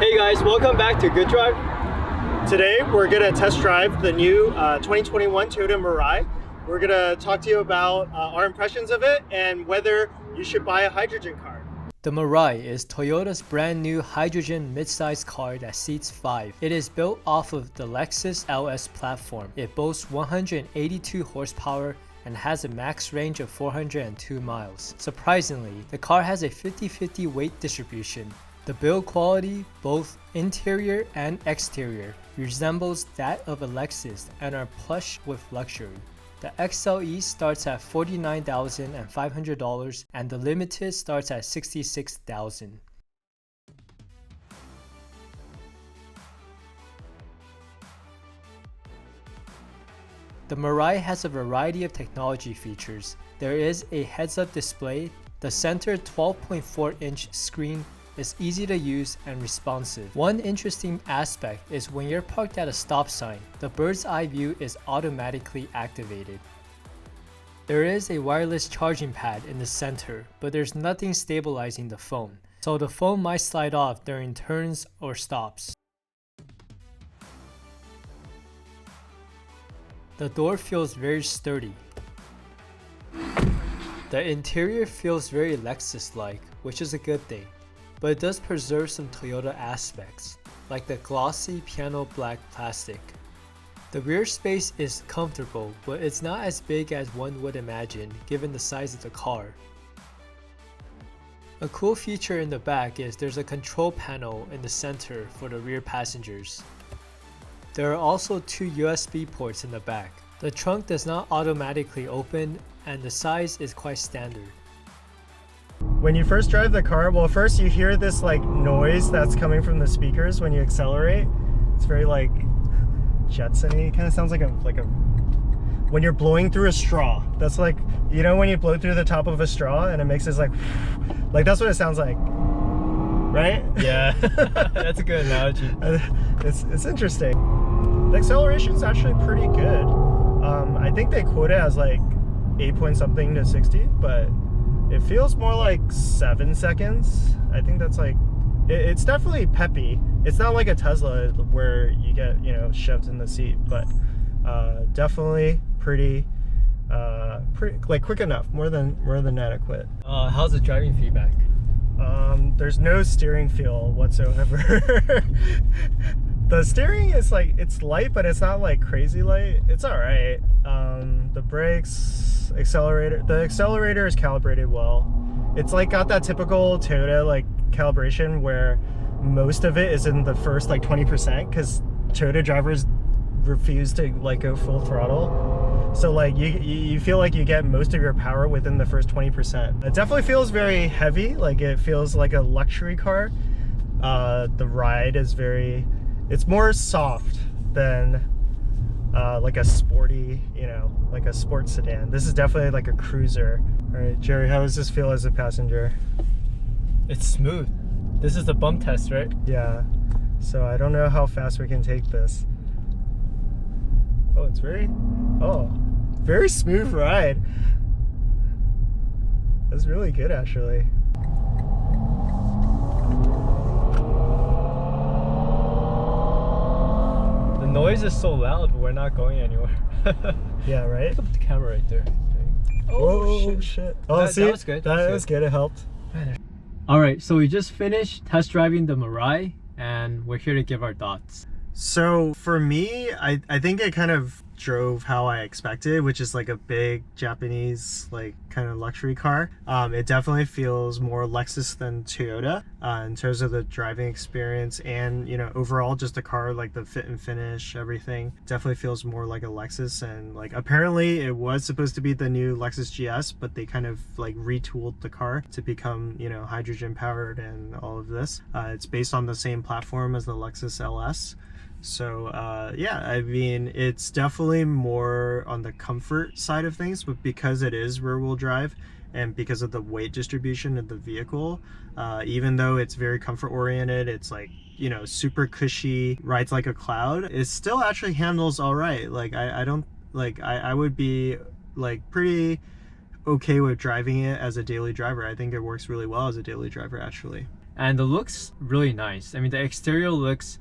Hey guys, welcome back to Good Drive. Today we're going to test drive the new 2021 Toyota Mirai. We're going to talk to you about our impressions of it and whether you should buy a hydrogen car. The Mirai is Toyota's brand new hydrogen midsize car that seats 5. It is built off of the Lexus LS platform. It boasts 182 horsepower and has a max range of 402 miles. Surprisingly, the car has a 50-50 weight distribution. The build quality, both interior and exterior, resembles that of a Lexus and are plush with luxury. The XLE starts at $49,500 and the Limited starts at $66,000. The Mirai has a variety of technology features. There is a heads-up display. The center 12.4-inch screen is easy to use and responsive. One interesting aspect is when you're parked at a stop sign, the bird's eye view is automatically activated. There is a wireless charging pad in the center, but there's nothing stabilizing the phone, so the phone might slide off during turns or stops. The door feels very sturdy. The interior feels very Lexus-like, which is a good thing, but it does preserve some Toyota aspects, like the glossy piano black plastic. The rear space is comfortable, but it's not as big as one would imagine given the size of the car. A cool feature in the back is there's a control panel in the center for the rear passengers. There are also 2 USB ports in the back. The trunk does not automatically open and the size is quite standard. When you first drive the car, well, first you hear this like noise that's coming from the speakers when you accelerate. It's very like Jetson-y. It kind of sounds like a when you're blowing through a straw. That's like, you know, when you blow through the top of a straw and it makes this like that's what it sounds like, right? Yeah, That's a good analogy. It's interesting. The acceleration is actually pretty good. I think they quote it as like 8 point something to 60, but it feels more like 7 seconds. I think that's like, it's definitely peppy. It's not like a Tesla where you get, you know, shoved in the seat, but definitely pretty like quick enough, more than adequate. How's the driving feedback? There's no steering feel whatsoever. The steering is like, it's light, but it's not like crazy light. It's all right. The brakes, the accelerator is calibrated well. It's like got that typical Toyota like calibration where most of it is in the first like 20% because Toyota drivers refuse to like go full throttle. So like you feel like you get most of your power within the first 20%. It definitely feels very heavy, like it feels like a luxury car. The ride is it's more soft than like a sporty, you know, like a sports sedan. This is definitely like a cruiser. All right, Jerry, how does this feel as a passenger? It's smooth. This is the bump test, right? Yeah. So I don't know how fast we can take this. Oh, it's very smooth ride. That's really good, actually. The noise is so loud, but we're not going anywhere. Yeah, right? Put the camera right there. Oh, shit. Oh, see? That was good. That was good. It helped. Alright, so we just finished test driving the Mirai and we're here to give our thoughts. So for me, I think it kind of drove how I expected, which is like a big Japanese like kind of luxury car. It definitely feels more Lexus than Toyota in terms of the driving experience, and you know, overall just a car, like the fit and finish, everything definitely feels more like a Lexus. And like apparently it was supposed to be the new Lexus GS, but they kind of like retooled the car to become, you know, hydrogen powered and all of this. It's based on the same platform as the Lexus LS. So yeah, I mean, it's definitely more on the comfort side of things, but because it is rear-wheel drive and because of the weight distribution of the vehicle, even though it's very comfort oriented, it's like, you know, super cushy, rides like a cloud, it still actually handles all right. Like I would be like pretty okay with driving it as a daily driver. I think it works really well as a daily driver, actually. and the looks really nice. I mean, the exterior looks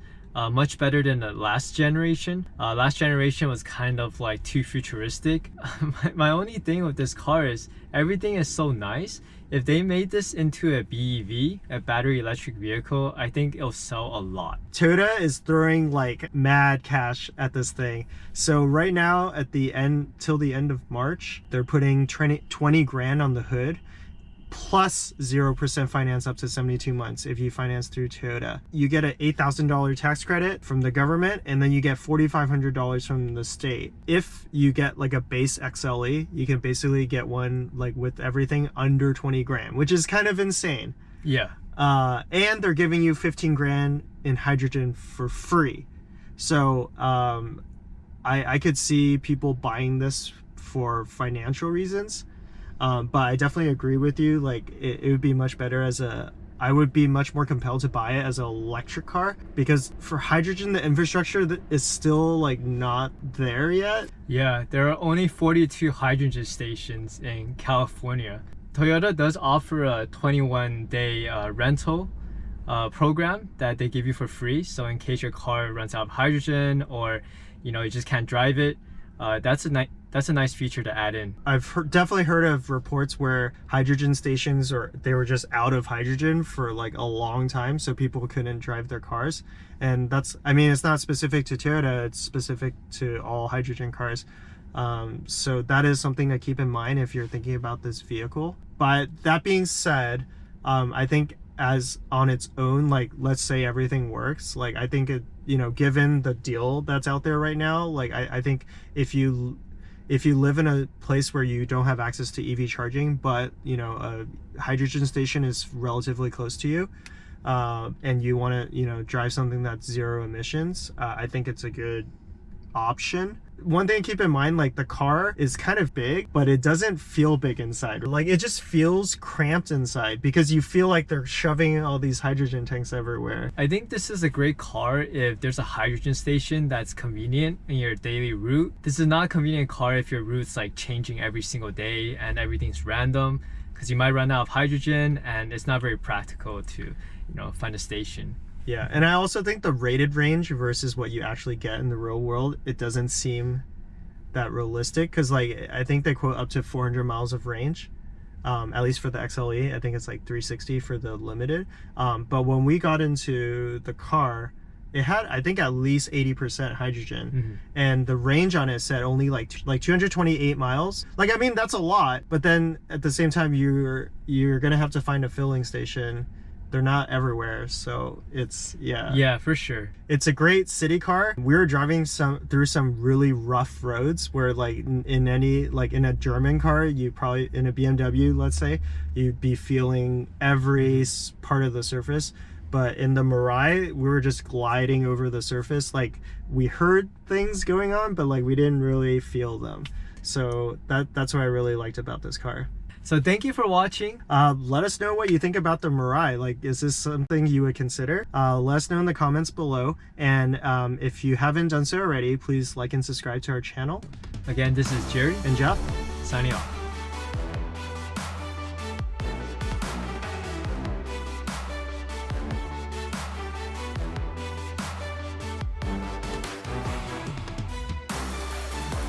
much better than the last generation. Last generation was kind of like too futuristic. My only thing with this car is everything is so nice. If they made this into a BEV, a battery electric vehicle, I think it'll sell a lot. Toyota is throwing like mad cash at this thing. So right now at the end, till the end of March, they're putting 20 grand on the hood, plus 0% finance up to 72 months if you finance through Toyota. You get an $8,000 tax credit from the government, and then you get $4,500 from the state. If you get like a base XLE, you can basically get one like with everything under 20 grand, which is kind of insane. Yeah. And they're giving you 15 grand in hydrogen for free. So I could see people buying this for financial reasons. But I definitely agree with you. Like it would be much better as I would be much more compelled to buy it as an electric car, because for hydrogen, the infrastructure is still like not there yet. Yeah, there are only 42 hydrogen stations in California. Toyota does offer a 21-day rental program that they give you for free. So in case your car runs out of hydrogen, or you just can't drive it, that's a nice feature to add in. I've definitely heard of reports where hydrogen stations, or they were just out of hydrogen for like a long time, so people couldn't drive their cars. And I mean, it's not specific to Toyota, it's specific to all hydrogen cars. So that is something to keep in mind if you're thinking about this vehicle. But that being said, I think as on its own, like let's say everything works, like I think it, given the deal that's out there right now, like I think if you live in a place where you don't have access to EV charging, but a hydrogen station is relatively close to you, and you want to drive something that's zero emissions, I think it's a good option. One thing to keep in mind, like the car is kind of big, but it doesn't feel big inside. Like it just feels cramped inside because you feel like they're shoving all these hydrogen tanks everywhere. I think this is a great car if there's a hydrogen station that's convenient in your daily route. This is not a convenient car if your route's like changing every single day and everything's random, because you might run out of hydrogen and it's not very practical to find a station. Yeah, and I also think the rated range versus what you actually get in the real world, it doesn't seem that realistic, because like I think they quote up to 400 miles of range, at least for the XLE. I think it's like 360 for the limited. But when we got into the car, it had, I think, at least 80% hydrogen, and the range on it said only like 228 miles. Like, I mean, that's a lot, but then at the same time, you're gonna have to find a filling station. They're not everywhere, so it's yeah, for sure. It's a great city car. We were driving through some really rough roads where like in a German car, you probably, in a BMW, let's say, you'd be feeling every part of the surface. But in the Mirai, we were just gliding over the surface. Like we heard things going on, but like we didn't really feel them. So that's what I really liked about this car. So thank you for watching. Let us know what you think about the Mirai. Like, is this something you would consider? Let us know in the comments below. And if you haven't done so already, please like and subscribe to our channel. Again, this is Jerry and Jeff, signing off.